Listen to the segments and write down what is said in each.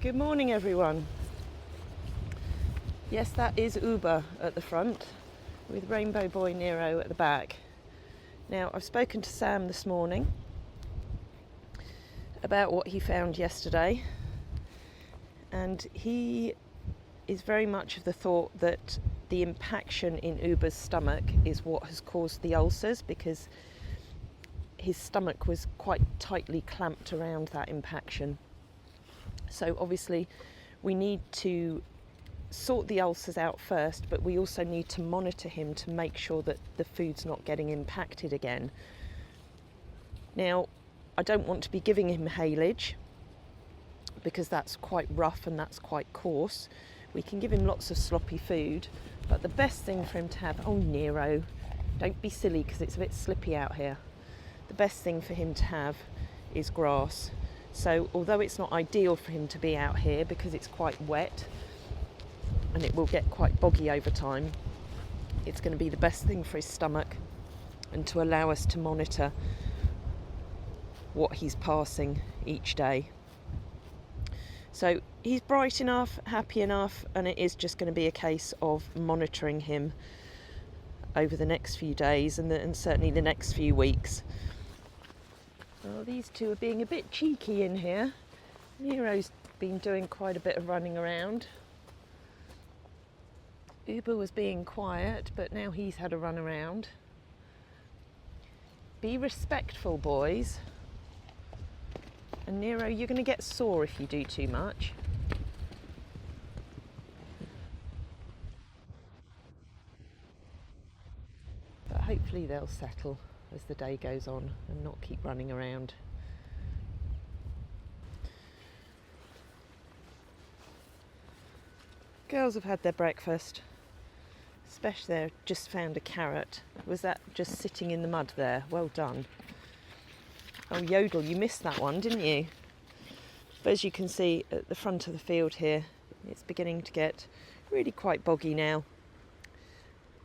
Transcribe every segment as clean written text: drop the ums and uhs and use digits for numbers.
Good morning, everyone. Yes, that is Oebe at the front with Rainbow Boy Nero at the back. Now, I've spoken to Sam this morning about what he found yesterday, and he is very much of the thought that the impaction in Oebe's stomach is what has caused the ulcers, because his stomach was quite tightly clamped around that impaction. So obviously we need to sort the ulcers out first, but we also need to monitor him to make sure that the food's not getting impacted again. Now, I don't want to be giving him haylage because that's quite rough and that's quite coarse. We can give him lots of sloppy food, but the best thing for him to have, oh Nero, don't be silly because it's a bit slippy out here. The best thing for him to have is grass. So although it's not ideal for him to be out here because it's quite wet and it will get quite boggy over time, it's going to be the best thing for his stomach and to allow us to monitor what he's passing each day. So he's bright enough, happy enough, and it is just going to be a case of monitoring him over the next few days and certainly the next few weeks. Well, these two are being a bit cheeky in here. Nero's been doing quite a bit of running around. Oebe was being quiet, but now he's had a run around. Be respectful, boys. And Nero, you're going to get sore if you do too much. But hopefully they'll settle as the day goes on and not keep running around. Girls have had their breakfast. Especially they've just found a carrot. Was that just sitting in the mud there? Well done. Oh, Yodel, you missed that one, didn't you? But as you can see at the front of the field here, it's beginning to get really quite boggy now.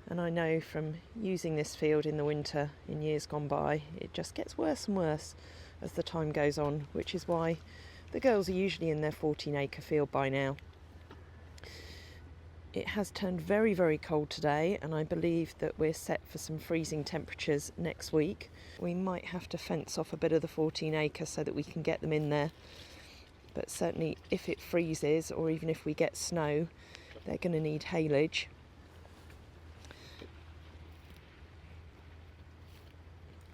And I know from using this field in the winter in years gone by, it just gets worse and worse as the time goes on, which is why the girls are usually in their 14-acre field by now. It has turned very, very cold today, and I believe that we're set for some freezing temperatures next week. We might have to fence off a bit of the 14-acre so that we can get them in there. But certainly if it freezes, or even if we get snow, they're going to need haylage.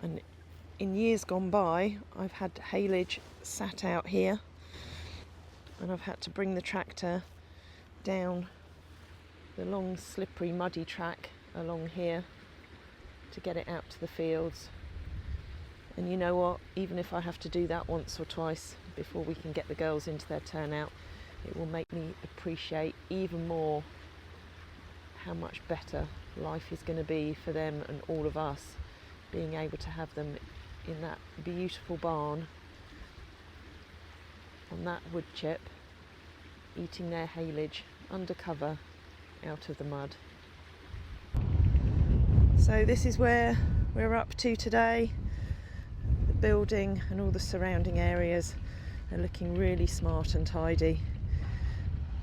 And in years gone by, I've had haylage sat out here, and I've had to bring the tractor down the long, slippery, muddy track along here to get it out to the fields. And you know what? Even if I have to do that once or twice before we can get the girls into their turnout, it will make me appreciate even more how much better life is going to be for them and all of us, being able to have them in that beautiful barn on that wood chip, eating their haylage under cover out of the mud. So this is where we're up to today. The building and all the surrounding areas are looking really smart and tidy.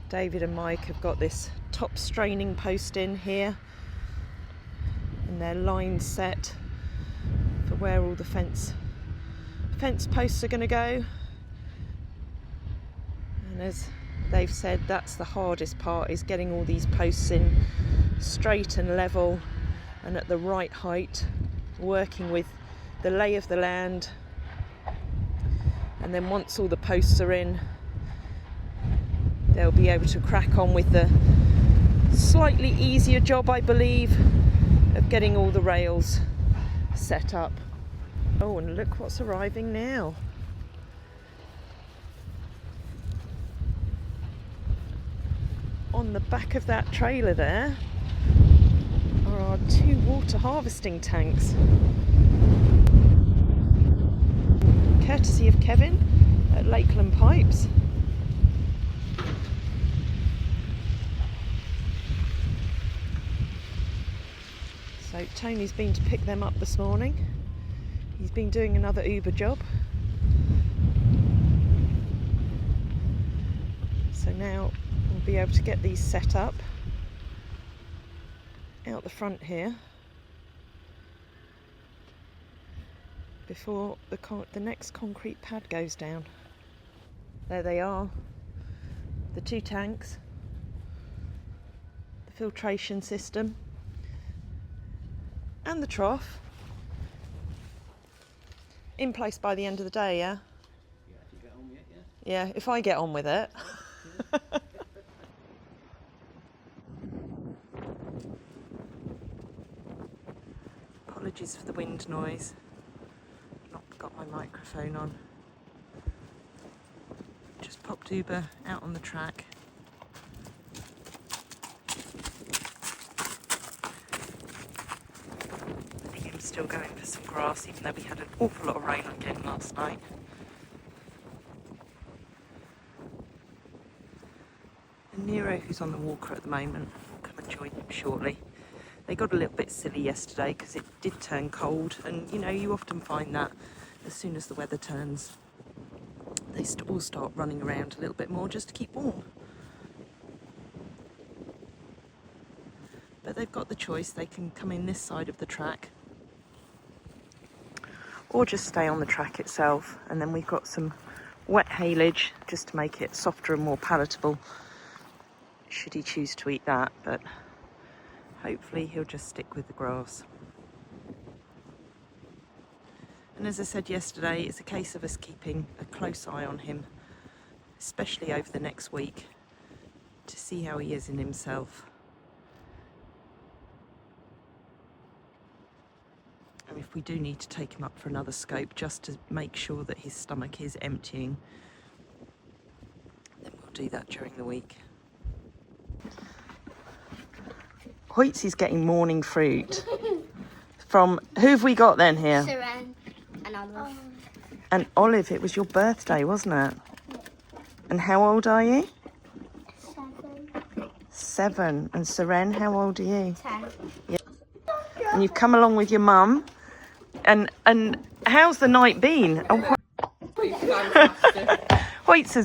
David and Mike have got this top straining post in here, and their line set for where all the fence posts are going to go. And as they've said, that's the hardest part, is getting all these posts in straight and level and at the right height, working with the lay of the land. And then once all the posts are in, they'll be able to crack on with the slightly easier job, I believe, of getting all the rails set up. Oh, and look what's arriving now. On the back of that trailer there are our 2 water harvesting tanks, courtesy of Kevin at Lakeland Pipes. So Tony's been to pick them up this morning. He's been doing another Oebe job. now we'll be able to get these set up out the front here before the next concrete pad goes down. There they are, the 2 tanks, the filtration system and the trough in place by the end of the day, yeah? Yeah, if you get on with it, Yeah, if I get on with it. Apologies for the wind noise. Not got my microphone on. Just popped Oebe out on the track. I think I'm still going for some grass, even though we had an awful lot of rain again last night. And Nero, who's on the walker at the moment, will come and join him shortly. They got a little bit silly yesterday because it did turn cold, and you know, you often find that as soon as the weather turns, they all start running around a little bit more just to keep warm. But they've got the choice, they can come in this side of the track or just stay on the track itself, and then we've got some wet haylage just to make it softer and more palatable should he choose to eat that, but hopefully he'll just stick with the grass. And as I said yesterday, it's a case of us keeping a close eye on him, especially over the next week, to see how he is in himself. And if we do need to take him up for another scope just to make sure that his stomach is emptying, then we'll do that during the week. Hoyt's is getting morning fruit from, who have we got then here? Seren and Olive. And Olive, it was your birthday, wasn't it? And how old are you? 7. 7. And Seren, how old are you? 10. Yeah. And you've come along with your mum. And how's the night been? Oh, Hoyt's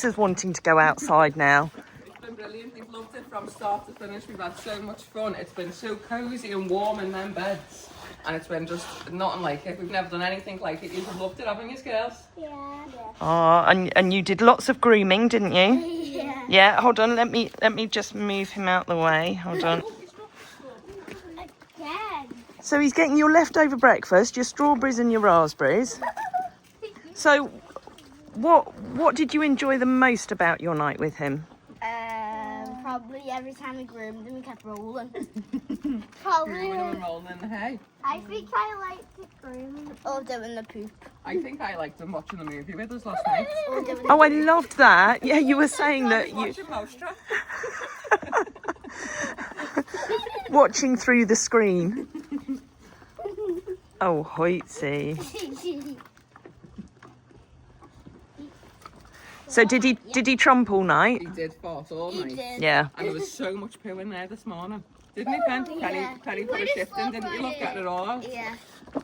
is wanting to go outside now. It's been brilliant. They've loved it from start to finish. We've had so much fun. It's been so cosy and warm in them beds. And it's been just nothing like it. We've never done anything like it. You've loved it having his girls. Yeah. Oh, and you did lots of grooming, didn't you? Yeah. Yeah, hold on, let me just move him out the way. Hold on. Again. So he's getting your leftover breakfast, your strawberries and your raspberries. So what did you enjoy the most about your night with him? Probably every time we groomed him, we kept rolling. Grooming Probably. and rolling in the hay. I think I liked to groom. Or doing the poop. I think I liked them watching the movie with us last night. Or doing Oh, I loved that. Yeah, you were saying that you Watching Mousetrap. watching through the screen. Oh, Hoytsy. So did he trump all night? He did fart all He night. did. Yeah. And there was so much poo in there this morning. Didn't he, Pen? Yeah. Penny put a shift in, didn't you? Look at it all out. Yeah.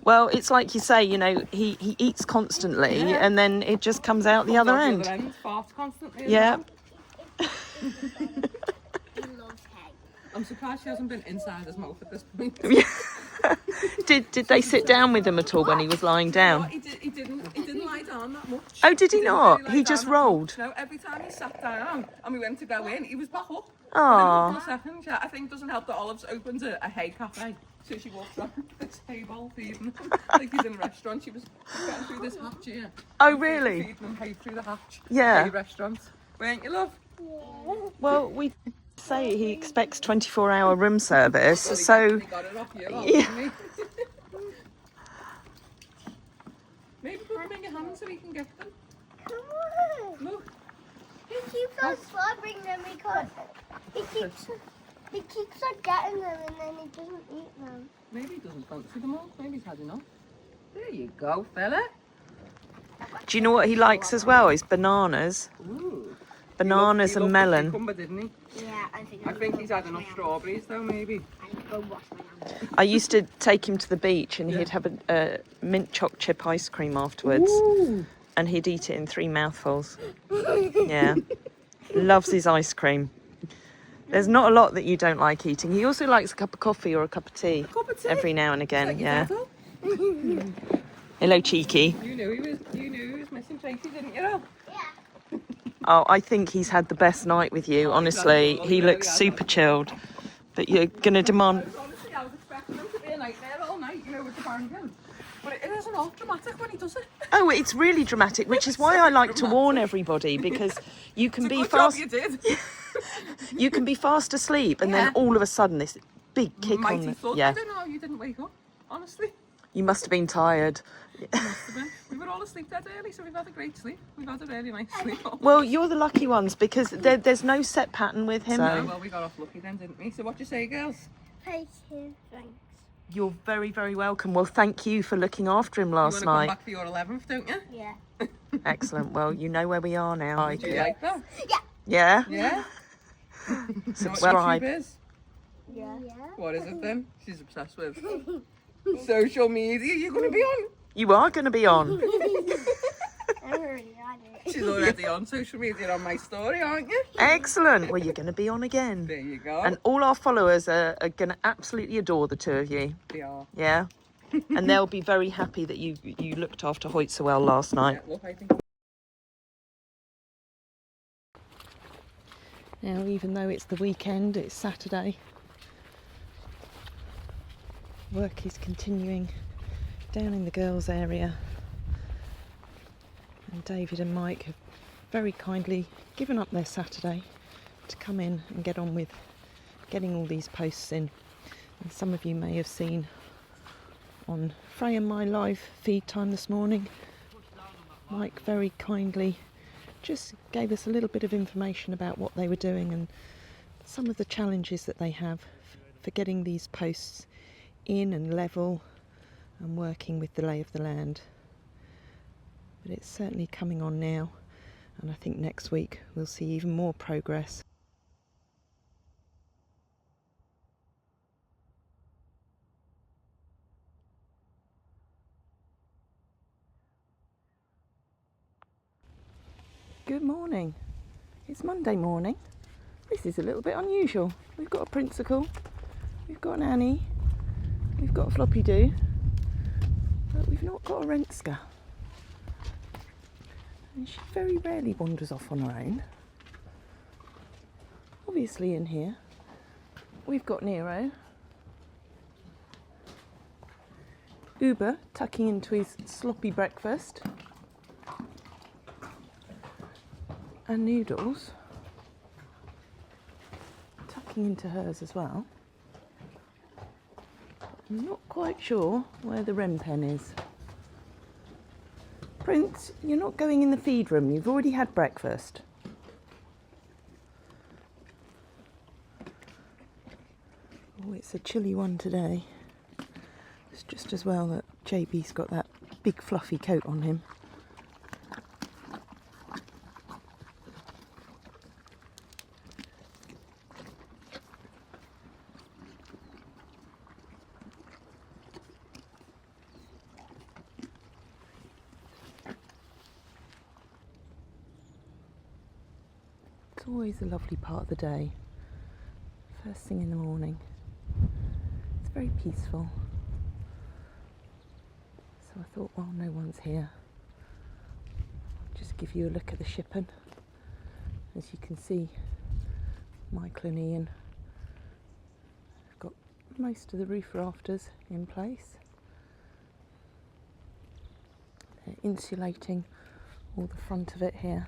Well, it's like you say, you know, he eats constantly and then it just comes out the other end. Farts constantly. as Yeah. well. He loves hay. I'm surprised she hasn't been inside his mouth at this point. Did they sit down with him at all when he was lying down? He didn't lie down that much. Oh, did he didn't not? really He lie just down that rolled? much. No, every time he sat down and we went to go in, he was back up. Oh. In a couple of seconds, yeah. I think it doesn't help that Olive's opened a hay cafe. So she walked around this hay bowl feeding them. Like he's in a restaurant. She was getting through this hatch here. Oh, really? Feeding them hay through the hatch. Yeah. Hay restaurant. Weren't you, love? Well, we say he expects 24-hour room service, Well, so he got it off you, Yeah. didn't he? Maybe put them in your hand so we can get them. Come on. Look. He keeps on slobbering them because he keeps on getting them and then he doesn't eat them. Maybe he doesn't fancy them all. Maybe he's had enough. There you go, fella. do you know what he likes as well? Is bananas. Ooh. Bananas He and loved the melon. cucumber, didn't he? Yeah, I think he's had enough strawberries though, maybe. I need to go wash my hands. I used to take him to the beach and Yeah. he'd have a mint choc chip ice cream afterwards Ooh. and he'd eat it in 3 mouthfuls. Yeah. Loves his ice cream. There's not a lot that you don't like eating. He also likes a cup of coffee or a cup of tea. A cup of tea? Every now and again, Like your yeah. dad, Hello, Cheeky. You knew he was missing Tracy, didn't you, Al? Yeah. Oh, I think he's had the best night with you, honestly. exactly. He Really looks has, super hasn't he? chilled. But you're going to demand... Honestly, I was expecting him to be a nightmare all night, you know, with the banging. But it isn't all dramatic when he does it. Oh, it's really dramatic, which is why I like to warn everybody, because you can be Good fast... job you did. You can be fast asleep and then Yeah. all of a sudden this big kick Mighty on the... thud. Yeah, I don't know how you didn't wake up, honestly. you must have been tired. Must have been. We were all asleep that early, so we've had a great sleep. We've had a really nice sleep. Well, you're the lucky ones because there's no set pattern with him. Oh, well, we got off lucky then, didn't we? So what do you say, girls? Thank you. Thanks. You're very, very welcome. Well, thank you for looking after him last You want to come night. back for your 11th, don't you? Yeah. Excellent. Well, you know where we are now. Do you like that? Yeah? Yeah? Subscribe. What YouTube is? Yeah. What is it then? She's obsessed with. Social media, you're going to be on. You are going to be on. I already got it. She's already on social media on my story, aren't you? Excellent. Well, you're going to be on again. There you go. And all our followers are going to absolutely adore the two of you. They are. Yeah? And they'll be very happy that you looked after Hoyt so well last night. Yeah, look, I think. Now, even though it's the weekend, it's Saturday, work is continuing down in the girls' area. And David and Mike have very kindly given up their Saturday to come in and get on with getting all these posts in. And some of you may have seen on Frey and my live feed time this morning, Mike very kindly just gave us a little bit of information about what they were doing and some of the challenges that they have for getting these posts in and level and working with the lay of the land. But it's certainly coming on now, and I think next week we'll see even more progress. Good morning. It's Monday morning. This is a little bit unusual. We've got a Principal, we've got an Annie, we've got a Floppy Doo, but we've not got a Renska. And she very rarely wanders off on her own. Obviously in here we've got Nero, Oebe tucking into his sloppy breakfast, and Noodles tucking into hers as well. I'm not quite sure where the REM pen is. Prince, you're not going in the feed room, you've already had breakfast. Oh, it's a chilly one today. It's just as well that JB's got that big fluffy coat on him. It's always a lovely part of the day. First thing in the morning. It's very peaceful. So I thought, while no one's here, I'll just give you a look at the shippen. As you can see, Michael and Ian have got most of the roof rafters in place. They're insulating all the front of it here,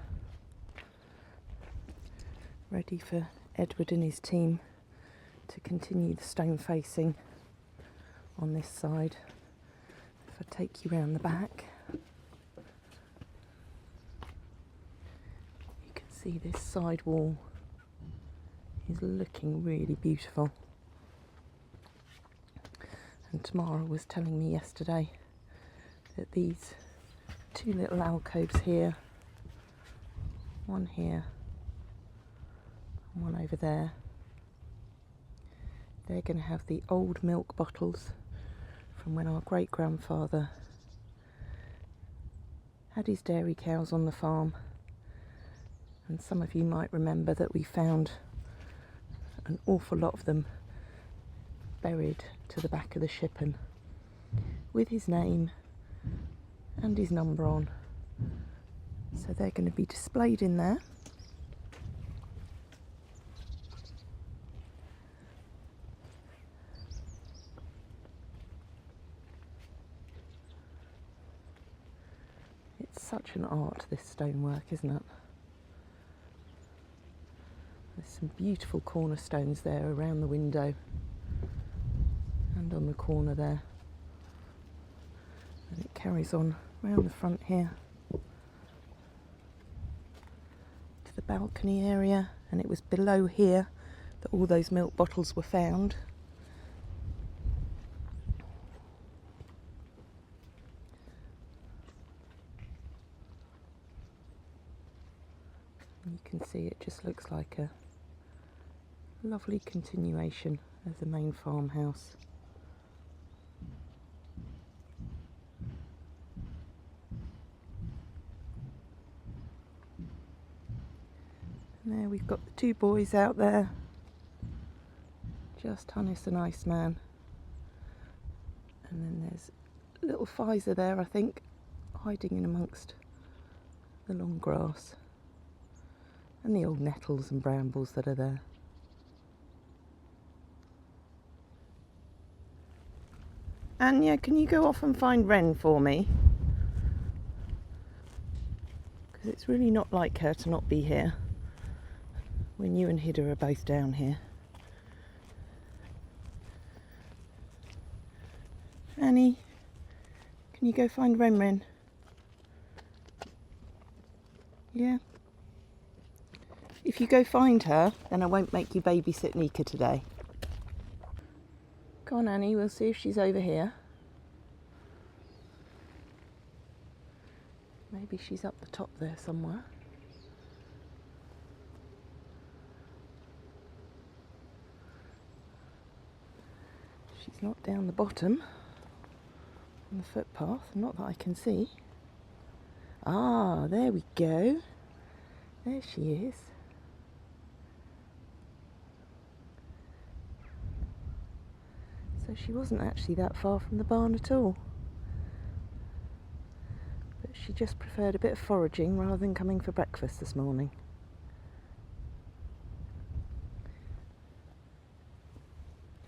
ready for Edward and his team to continue the stone facing on this side. If I take you round the back, you can see this side wall is looking really beautiful. And Tamara was telling me yesterday that these two little alcoves here, one here and one over there, they're going to have the old milk bottles from when our great grandfather had his dairy cows on the farm, And some of you might remember that we found an awful lot of them buried to the back of the ship, and with his name and his number on. So they're going to be displayed in there. It's such an art, this stonework, isn't it? There's some beautiful cornerstones there around the window and on the corner there. And it carries on round the front here to the balcony area, and it was below here that all those milk bottles were found. And you can see it just looks like a lovely continuation of the main farmhouse. And there we've got the two boys out there, just Hannes and Iceman. And then there's little Pfizer there, I think, hiding in amongst the long grass and the old nettles and brambles that are there. Anya, can you go off and find Wren for me? Because it's really not like her to not be here when you and Hida are both down here. Annie, can you go find Wren? Yeah. If you go find her, then I won't make you babysit Nika today. Go on, Annie, we'll see if she's over here. Maybe she's up the top there somewhere. She's not down the bottom on the footpath, not that I can see. Ah, there we go. There she is. So she wasn't actually that far from the barn at all. But she just preferred a bit of foraging rather than coming for breakfast this morning.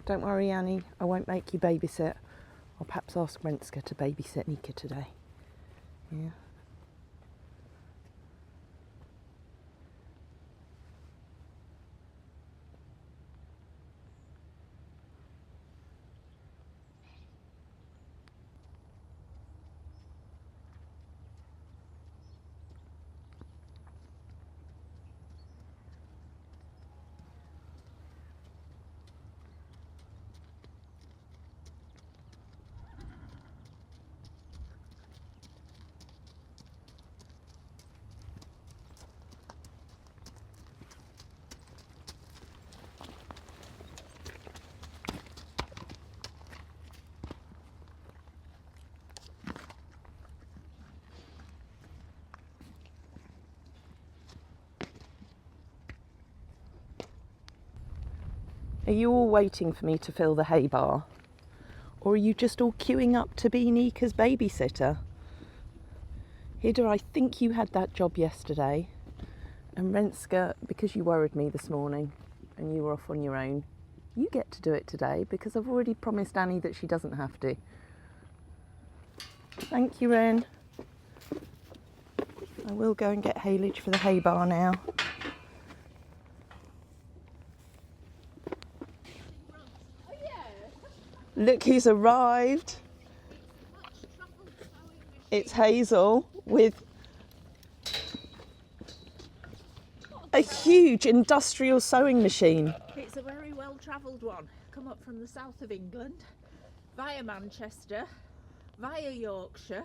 Don't worry, Annie, I won't make you babysit. I'll perhaps ask Renska to babysit Nika today. Yeah. Are you all waiting for me to fill the hay bar? Or are you just all queuing up to be Nika's babysitter? Hida, I think you had that job yesterday. And Renska, because you worried me this morning and you were off on your own, you get to do it today because I've already promised Annie that she doesn't have to. Thank you, Ren. I will go and get haylage for the hay bar now. Look who's arrived. It's Hazel with a huge industrial sewing machine. It's a very well travelled one. Come up from the south of England, via Manchester, via Yorkshire,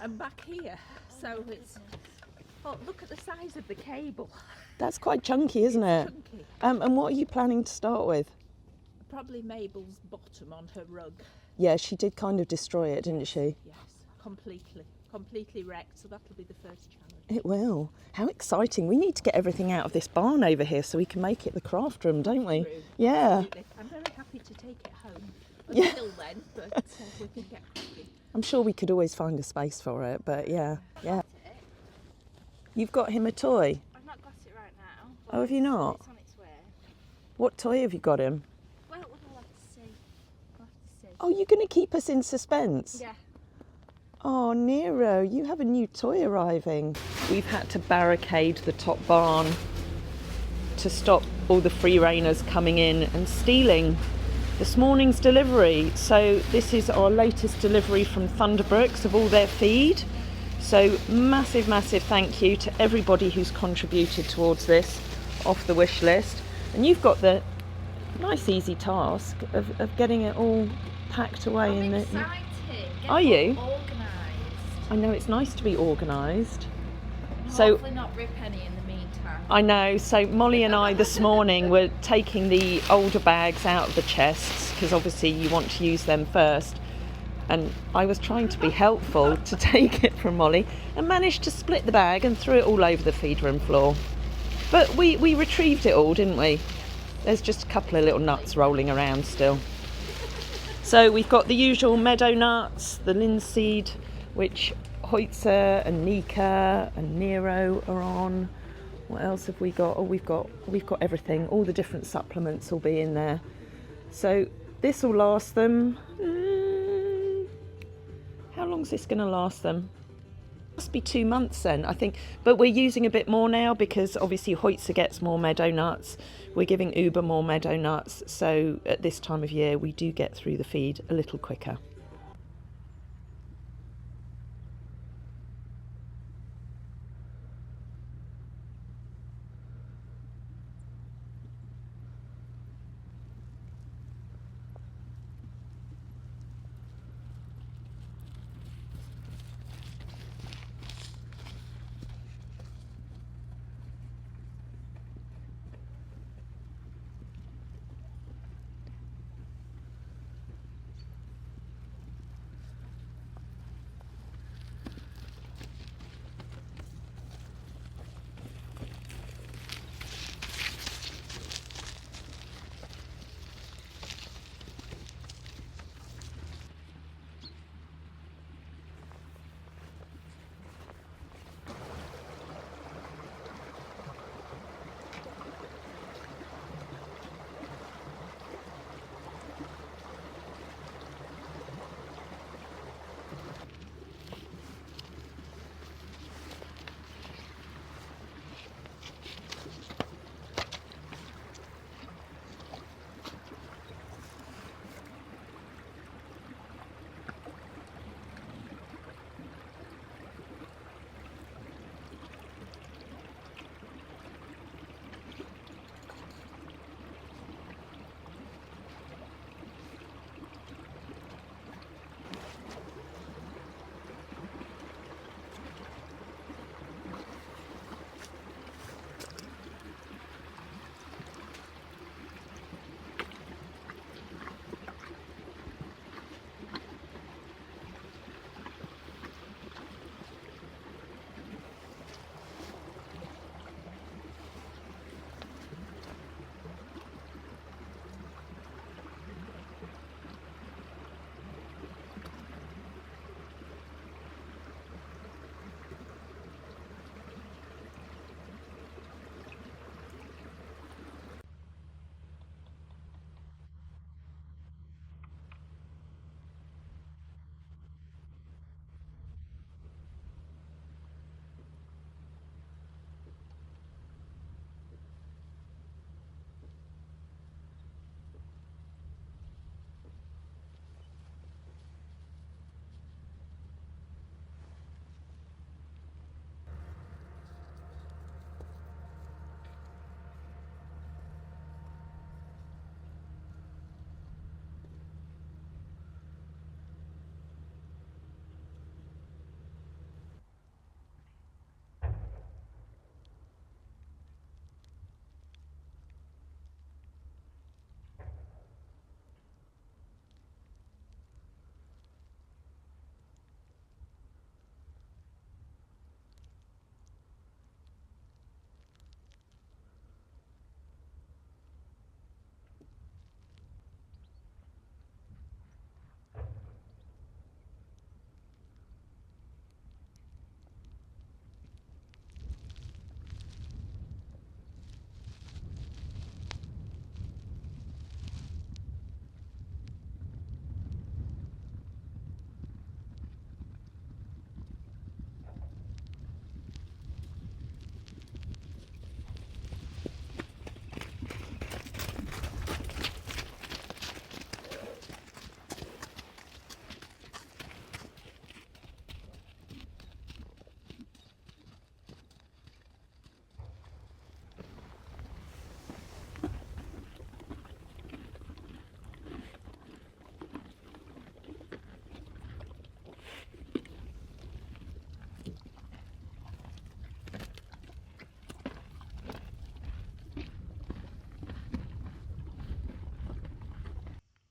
and back here. So it's, oh, look at the size of the cable. That's quite chunky, isn't it? Chunky. And what are you planning to start with? Probably Mabel's bottom on her rug. Yeah, she did kind of destroy it, didn't she? Yes, completely wrecked. So that'll be the first challenge. It will. How exciting. We need to get everything out of this barn over here so we can make it the craft room, don't we? Yeah. Absolutely. I'm very happy to take it home Yeah. until then, but we can get cracking. I'm sure we could always find a space for it, but yeah. You've got him a toy? I've not got it right now. Oh, have you not? It's on its way. What toy have you got him? Well, we'll have to see. We'll have to see. Oh, you're going to keep us in suspense? Yeah. Oh, Nero, you have a new toy arriving. We've had to barricade the top barn to stop all the free reigners coming in and stealing this morning's delivery. So this is our latest delivery from Thunderbrooks of all their feed. So massive, massive thank you to everybody who's contributed towards this off the wish list. And you've got the nice, easy task of getting it all packed away in the. Are you? Organised. I know it's nice to be organised. So hopefully not rip any in the meantime. I know. So Molly and I this morning were taking the older bags out of the chests because obviously you want to use them first. And I was trying to be helpful to take it from Molly and managed to split the bag and threw it all over the feed room floor. But we retrieved it all, didn't we? There's just a couple of little nuts rolling around still. So we've got the usual meadow nuts, the linseed, which Hoitzer and Nika and Nero are on. What else have we got? Oh, we've got everything. All the different supplements will be in there. So this will last them. How long is this going to last them? Must be 2 months then, I think. But we're using a bit more now because obviously Hoitzer gets more meadow nuts. We're giving Oebe more meadow nuts. So at this time of year, we do get through the feed a little quicker.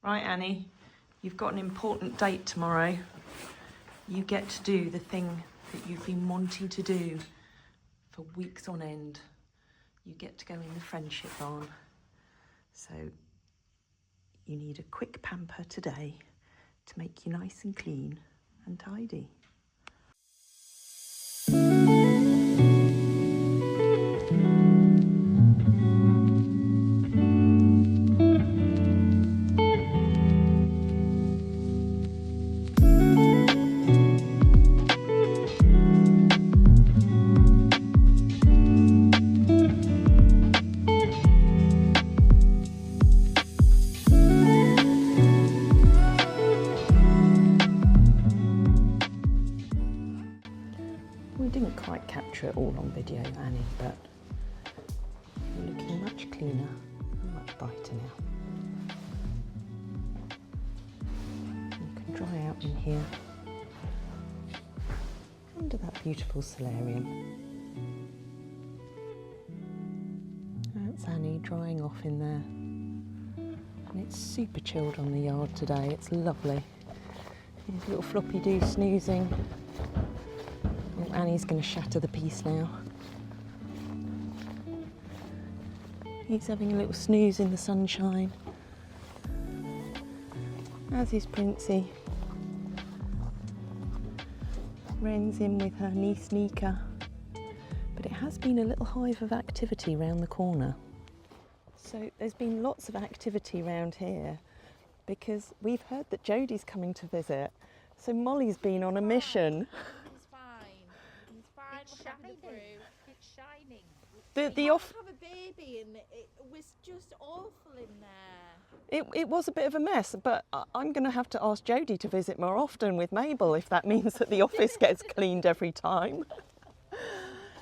Right, Annie, you've got an important date tomorrow. You get to do the thing that you've been wanting to do for weeks on end. You get to go in the friendship barn. So you need a quick pamper today to make you nice and clean and tidy. We didn't quite capture it all on video, Annie, but you're looking much cleaner and much brighter now. You can dry out in here, under that beautiful solarium. That's Annie drying off in there. And it's super chilled on the yard today, it's lovely. There's little floppy doo snoozing. Annie's going to shatter the piece now. He's having a little snooze in the sunshine, as is Princey. Wren's in with her knee sneaker. But it has been a little hive of activity round the corner. So there's been lots of activity round here because we've heard that Jodie's coming to visit. So Molly's been on a mission. It's shining. It's shining. The off. Have a baby and it was just awful in there. It was a bit of a mess, but I'm going to have to ask Jodie to visit more often with Mabel if that means that the office gets cleaned every time.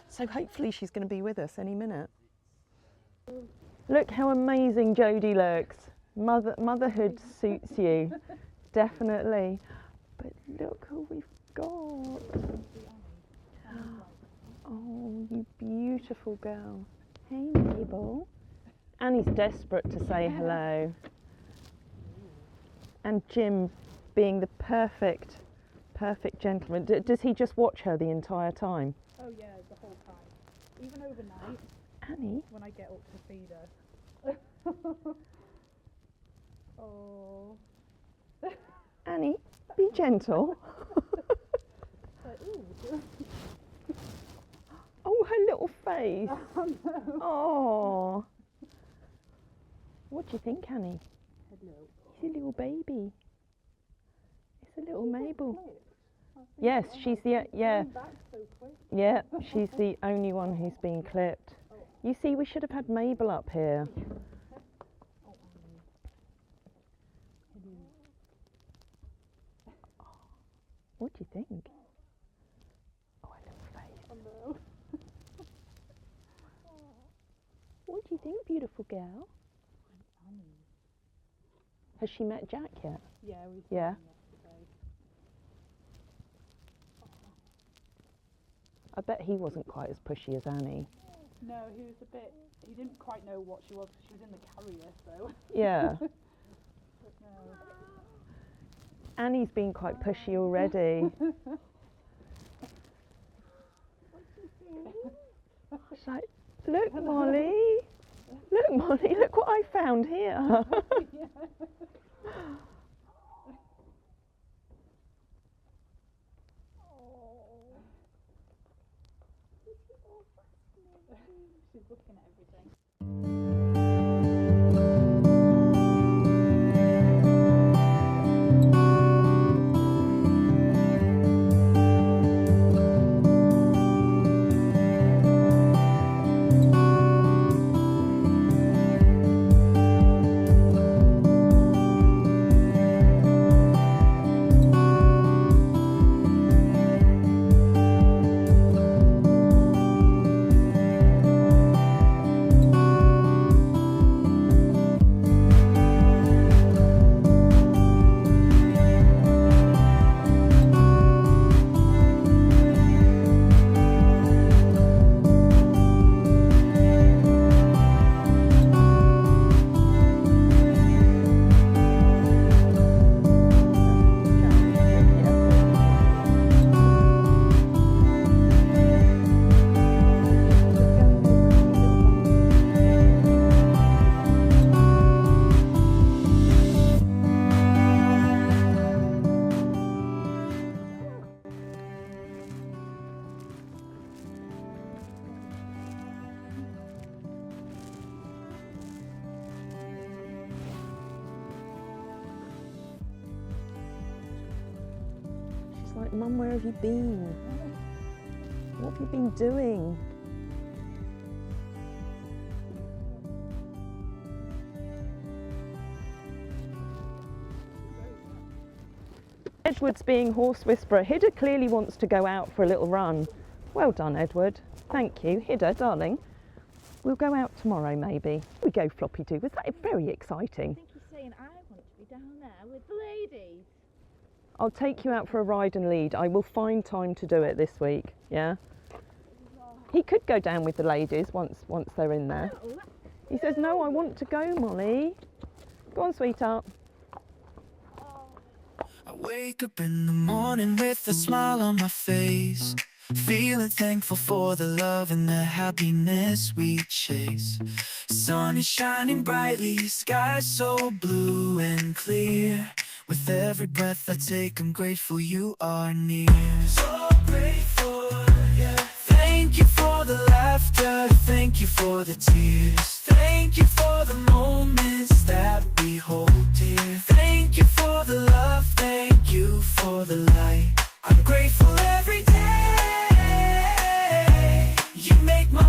So hopefully she's going to be with us any minute. Look how amazing Jodie looks. Motherhood suits you, definitely. But look who we've got. Oh, you beautiful girl. Hey, Mabel. Annie's desperate to say hello. And Jim being the perfect gentleman. Does he just watch her the entire time? Oh yeah, the whole time. Even overnight. Annie? When I get up to feed her. Oh. Annie, be gentle. Like, ooh. Oh, her little face. Oh no. Oh. What do you think, Annie? Hello. He's a little baby. It's a little Mabel. Clipped. Yes, she's the yeah. Back so quick. Yeah, she's the only one who's been clipped. You see, we should have had Mabel up here. Oh, What do you think? Oh, her little face. oh no. What do you think, beautiful girl? Has she met Jack yet? Yeah, we saw Yeah. him yesterday. I bet he wasn't quite as pushy as Annie. No, he was a bit. He didn't quite know what she was because she was in the carrier, so. Yeah. But no. Annie's been quite pushy already. She's like, look, Molly. Look, Molly, look what I found here. She's looking at everything. like, Mum, where have you been? What have you been doing? Edward's being horse whisperer. Hidda clearly wants to go out for a little run. Well done, Edward. Thank you. Hidda, darling, we'll go out tomorrow maybe. We go floppy do. Was that very exciting? I think he's saying I want to be down there with the ladies. I'll take you out for a ride and lead. I will find time to do it this week, yeah? He could go down with the ladies once they're in there. He says, no, I want to go, Molly. Go on, sweetheart. I wake up in the morning with a smile on my face, feeling thankful for the love and the happiness we chase. Sun is shining brightly, sky so blue and clear. With every breath I take, I'm grateful you are near. So grateful, yeah. Thank you for the laughter, thank you for the tears. Thank you for the moments that we hold dear. Thank you for the love, thank you for the light. I'm grateful every day. You make my